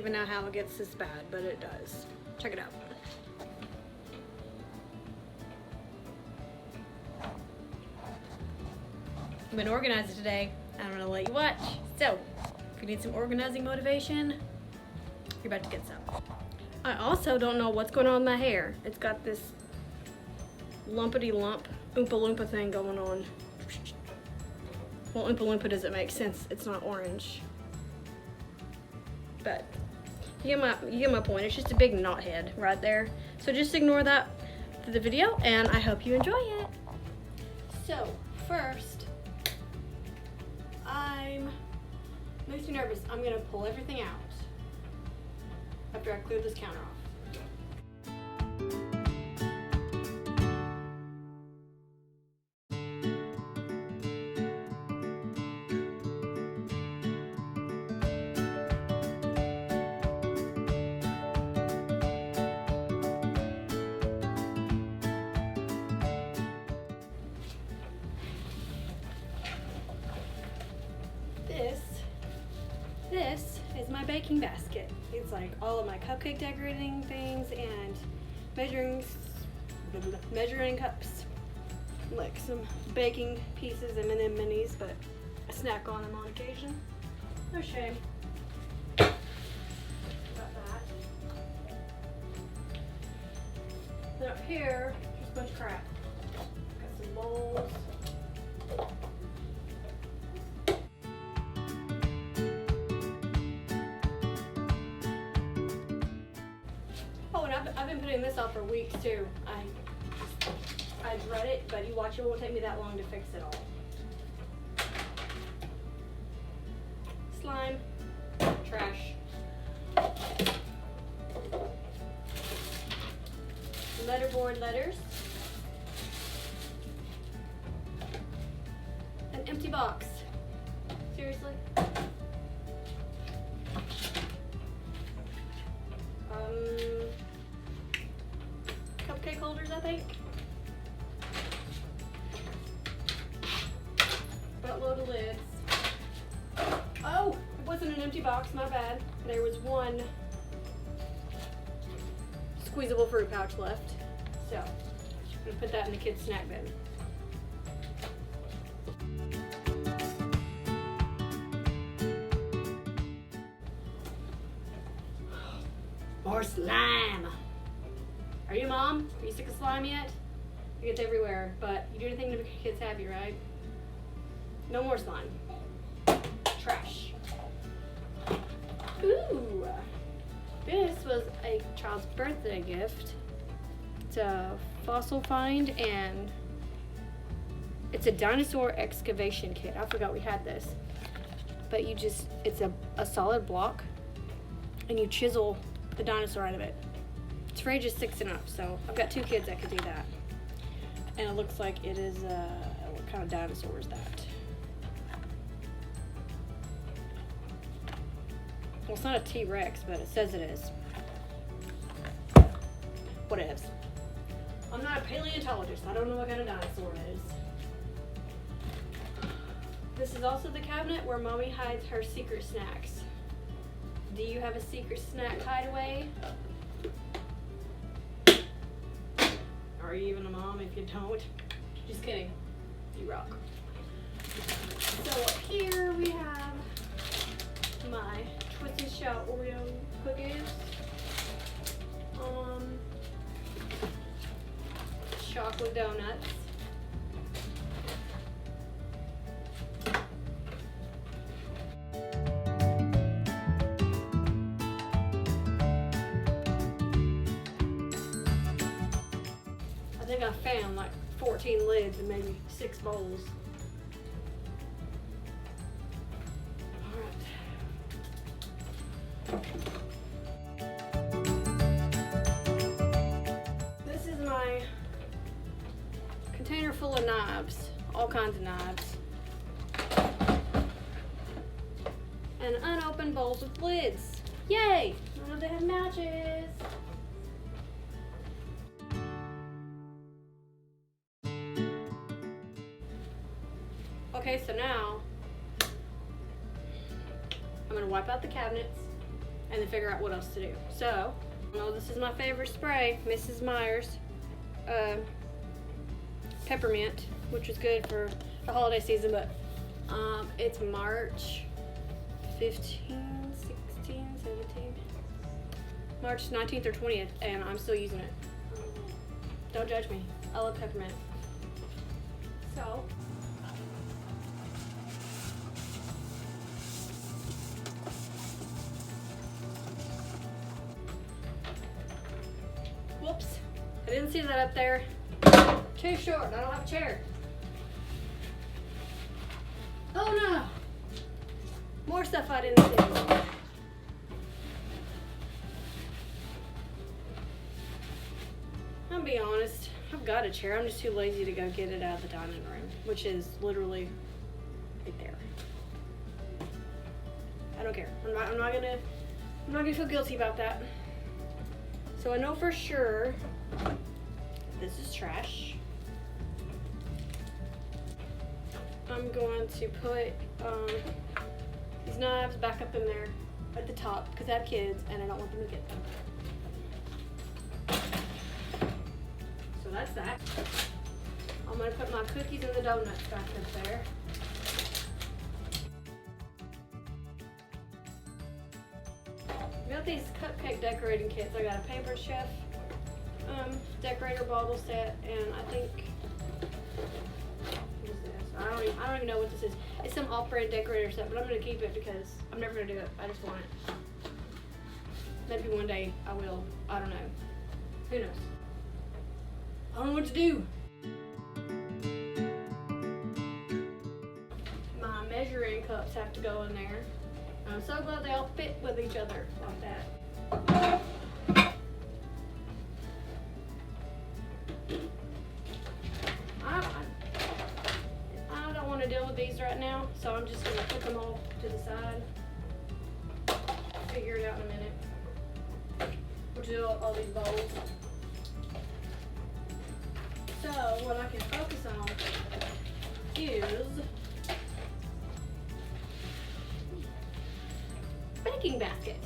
even know how it gets this bad, but it does. Check it out. I've been organizing today. I'm gonna let you watch. So, if you need some organizing motivation, you're about to get some. I also don't know what's going on with my hair. It's got this lumpity lump, Oompa Loompa thing going on. Well, Oompa Loompa doesn't make sense. It's not orange. But you get my point. It's just a big knot head right there. So just ignore that for the video, and I hope you enjoy it. So first, makes me nervous. I'm gonna pull everything out after I clear this counter off. This is my baking basket. It's like all of my cupcake decorating things and measuring cups, like some baking pieces and minis, but I snack on them on occasion. No shame about that. Then up here, just a bunch of crap. Got some bowls. I've been putting this off for weeks too. I dread it, but you watch, it won't take me that long to fix it all. Slime, trash, letterboard letters, an empty box. Seriously? Cupcake holders, I think. Buttload of lids. Oh, it wasn't an empty box, my bad. There was one squeezable fruit pouch left. So, I'm gonna put that in the kids' snack bin. More slime. Are you mom? Are you sick of slime yet? It gets everywhere, but you do anything to make your kids happy, right? No more slime. Trash. Ooh. This was a child's birthday gift. It's a fossil find, and it's a dinosaur excavation kit. I forgot we had this. But it's a solid block, and you chisel the dinosaur out of it. It's for ages 6 and up, so I've got 2 kids that could do that. And it looks like it is, what kind of dinosaur is that? Well, it's not a T-Rex, but it says it is. Whatevs. I'm not a paleontologist. I don't know what kind of dinosaur it is. This is also the cabinet where Mommy hides her secret snacks. Do you have a secret snack hideaway? Are you even a mom if you don't? Just kidding. You rock. So up here we have my Twist and Shout Oreo cookies. Chocolate donuts. I think I found like 14 lids and maybe 6 bowls. This is my container full of knives, all kinds of knives. And unopened bowls with lids. Yay! Now they have matches. Okay, so now I'm gonna wipe out the cabinets and then figure out what else to do. So, this is my favorite spray, Mrs. Meyer's peppermint, which is good for the holiday season, but it's March 15, 16, 17, March 19th or 20th, and I'm still using it. Don't judge me. I love peppermint. So, whoops, I didn't see that up there. Too short, I don't have a chair. Oh no! More stuff I didn't see. I'll be honest, I've got a chair. I'm just too lazy to go get it out of the dining room, which is literally right there. I don't care. I'm not gonna feel guilty about that. So I know for sure this is trash. I'm going to put these knives back up in there at the top because I have kids and I don't want them to get them. So that's that. I'm going to put my cookies and the donuts back up there. I got these cupcake decorating kits. I got a Pampered Chef decorator bauble set, and I think, what is this? I don't even know what this is. It's some off-brand decorator set, but I'm going to keep it because I'm never going to do it. I just want it. Maybe one day I will. I don't know. Who knows? I don't know what to do. My measuring cups have to go in there. I'm so glad they all fit with each other like that. I don't want to deal with these right now, so I'm just going to put them all to the side. Figure it out in a minute. We'll do all these bowls. So what I can focus on is baking basket.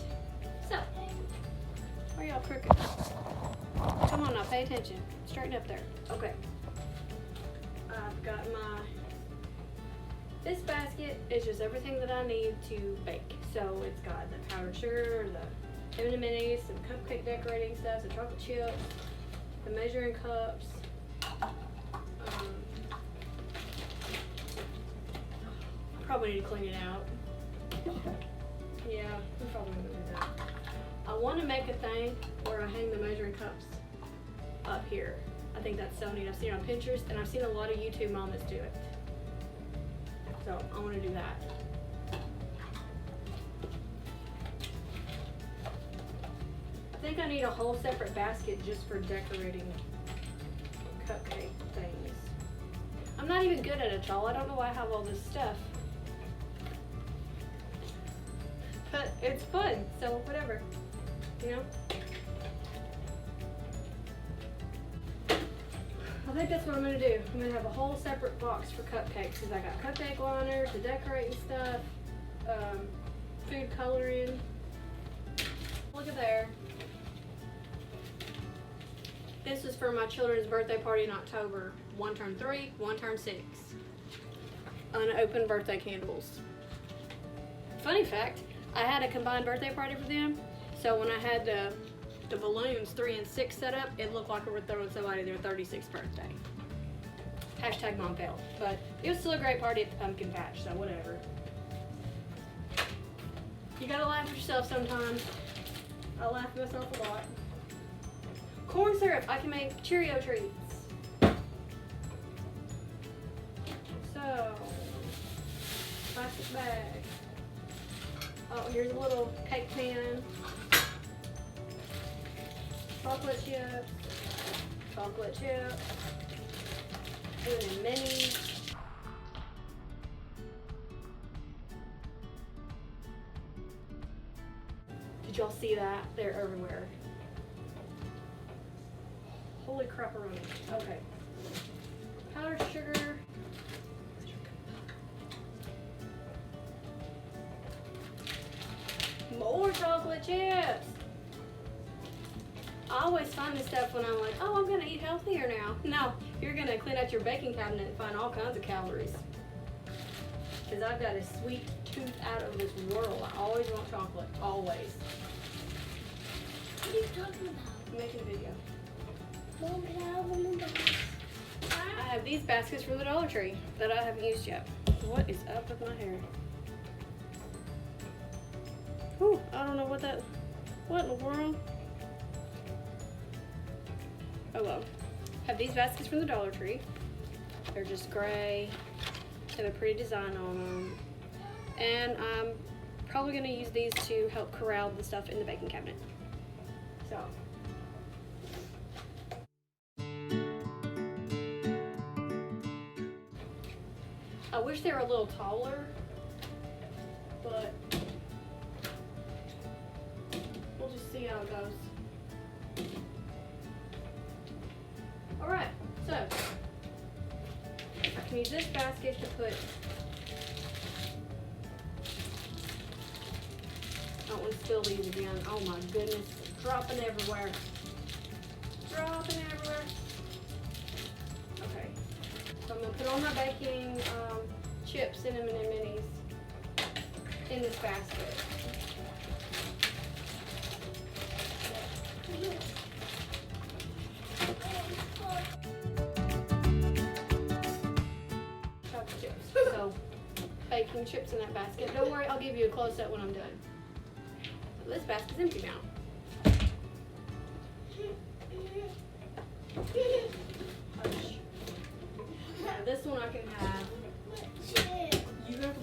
So, why are y'all crooked? Come on now, pay attention. Straighten up there. Okay. I've got this basket is just everything that I need to bake. So it's got the powdered sugar, the M&M minis, some cupcake decorating stuff, the chocolate chips, the measuring cups. I probably need to clean it out. Yeah, I'm probably gonna do that. I want to make a thing where I hang the measuring cups up here. I think that's so neat. I've seen it on Pinterest, and I've seen a lot of YouTube mamas do it. So I want to do that. I think I need a whole separate basket just for decorating cupcake things. I'm not even good at it, y'all. I don't know why I have all this stuff. But it's fun, so whatever, you know? I think that's what I'm gonna do. I'm gonna have a whole separate box for cupcakes because I got cupcake liners, the decorating stuff, food coloring. Look at there. This is for my children's birthday party in October. One turned 3, one turned 6. Unopened birthday candles. Funny fact, I had a combined birthday party for them, so when I had the balloons 3 and 6 set up, it looked like we were throwing somebody their 36th birthday. Hashtag mom failed, but it was still a great party at the pumpkin patch, so whatever. You gotta laugh at yourself sometimes. I laugh at myself a lot. Corn syrup, I can make Cheerio treats. So, plastic bag. Oh, here's a little cake pan. Chocolate chips. Chocolate chips. M&M minis. Did y'all see that? They're everywhere. Holy crap-a-roni. Okay. Powdered sugar. More chocolate chocolate chips. I always find this stuff when I'm like, oh, I'm gonna eat healthier now. No, you're gonna clean out your baking cabinet and find all kinds of calories. Because I've got a sweet tooth out of this world. I always want chocolate, always. What are you talking about? I'm making a video. Mom, can I have one of those? I have these baskets from the Dollar Tree that I haven't used yet. What is up with my hair? Whew, I don't know what in the world? Oh well. Have these baskets from the Dollar Tree. They're just gray. They have a pretty design on them. And I'm probably gonna use these to help corral the stuff in the baking cabinet. So. I wish they were a little taller, but we'll just see how it goes. Alright, so I can use this basket to put, I don't want to spill these again. Oh my goodness, dropping everywhere. Dropping everywhere. Okay. So I'm going to put all my baking chips, cinnamon and minis in this basket. Chocolate chips. So, baking chips in that basket. Don't worry, I'll give you a close-up when I'm done. So this basket's empty now. Hush. Now this one I can have. You have to.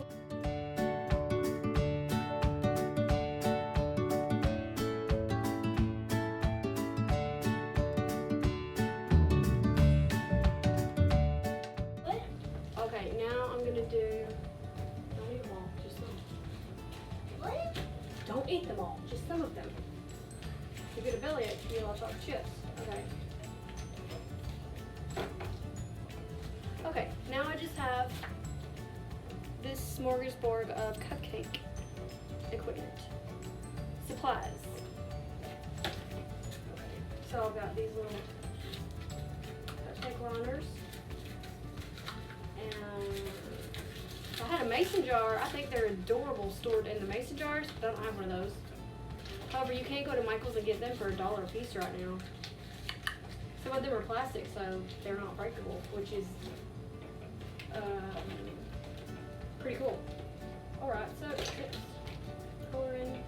Okay, now I'm gonna do. Don't eat them all, just some. What? Don't eat them all, just some of them. You get a bellyache if you eat a lot of chocolate chips. Okay. Okay, now I just have this smorgasbord of cupcake equipment. Supplies. Okay, so I've got these little cupcake liners. And I had a mason jar. I think they're adorable stored in the mason jars, but I don't have one of those. However, you can go to Michael's and get them for $1 a piece right now. Some of them are plastic, so they're not breakable, which is pretty cool. Alright, so chips, coloring.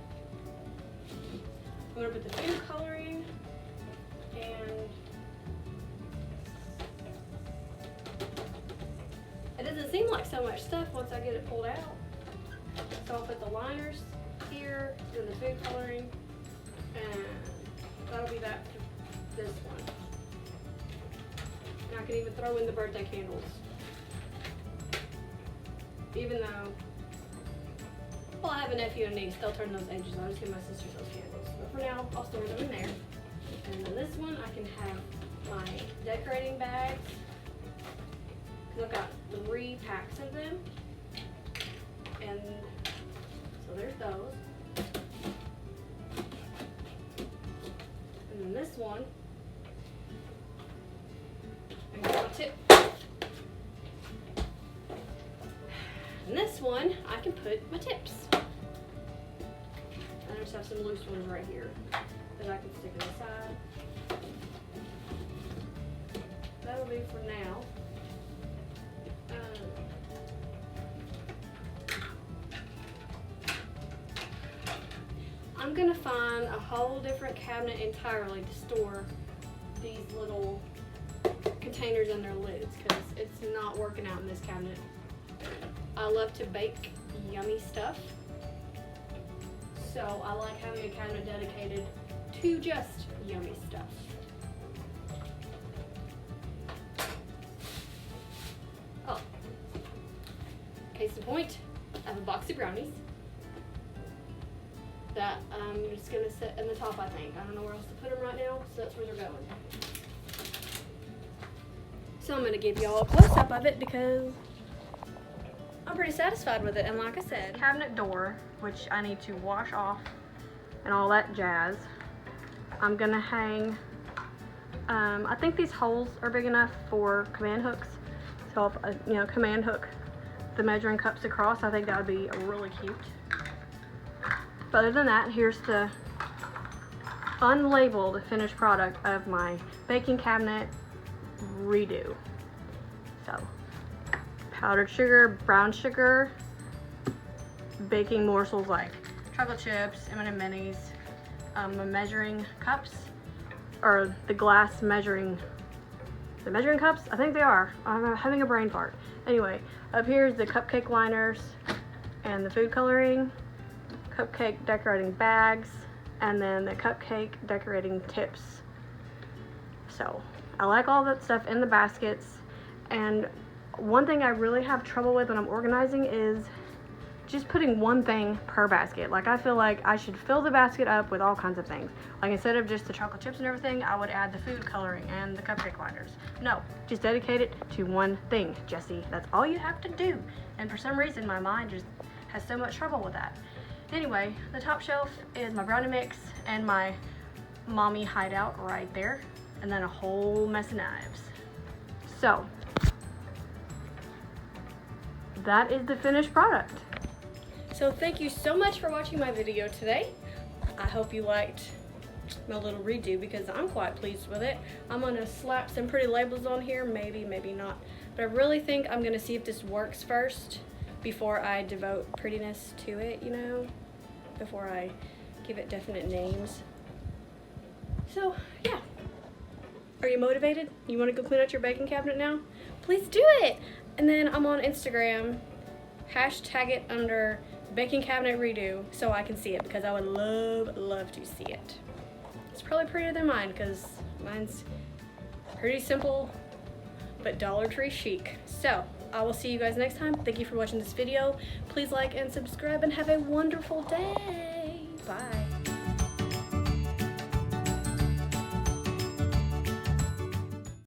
I'm going to put the food coloring and it doesn't seem like so much stuff once I get it pulled out. So I'll put the liners here, then the food coloring, and that'll be that for this one. And I can even throw in the birthday candles. Even though, well, I have a nephew and niece, they'll turn those edges. I'll just give my sisters those candles. But for now, I'll store them in there. And then this one, I can have my decorating bags. I've got 3 packs of them, and so there's those. And then this one, I got my tip. And this one, I can put my tips. I just have some loose ones right here that I can stick on the side. That'll be for now. I'm gonna find a whole different cabinet entirely to store these little containers and their lids because it's not working out in this cabinet. I love to bake yummy stuff, so I like having a cabinet dedicated to just yummy stuff. Oh, case in point, I have a box of brownies that I'm just gonna set in the top, I think. I don't know where else to put them right now, so that's where they're going. So I'm gonna give y'all a close-up of it because I'm pretty satisfied with it. And like I said, cabinet door, which I need to wash off and all that jazz. I'm gonna hang, I think these holes are big enough for command hooks. So if I, you know, command hook the measuring cups across, I think that would be really cute. But other than that, here's the unlabeled finished product of my baking cabinet redo. So, powdered sugar, brown sugar, baking morsels like chocolate chips, M&M minis, the measuring cups, or the glass measuring, the measuring cups? I think they are. I'm having a brain fart. Anyway, up here is the cupcake liners and the food coloring, cupcake decorating bags, and then the cupcake decorating tips. So I like all that stuff in the baskets. And one thing I really have trouble with when I'm organizing is just putting one thing per basket. Like, I feel like I should fill the basket up with all kinds of things. Like, instead of just the chocolate chips and everything, I would add the food coloring and the cupcake liners. No, just dedicate it to one thing, Jessie. That's all you have to do. And for some reason, my mind just has so much trouble with that. Anyway, the top shelf is my brownie mix and my mommy hideout right there. And then a whole mess of knives. So, that is the finished product. So thank you so much for watching my video today. I hope you liked my little redo because I'm quite pleased with it. I'm gonna slap some pretty labels on here, maybe, maybe not. But I really think I'm gonna see if this works first before I devote prettiness to it, you know, before I give it definite names. So yeah, are you motivated? You wanna go clean out your baking cabinet now? Please do it. And then I'm on Instagram, hashtag it under baking cabinet redo so I can see it because I would love to see it. It's probably prettier than mine because mine's pretty simple but Dollar Tree chic. So I will see you guys next time. Thank you for watching this video. Please like and subscribe and have a wonderful day. Bye.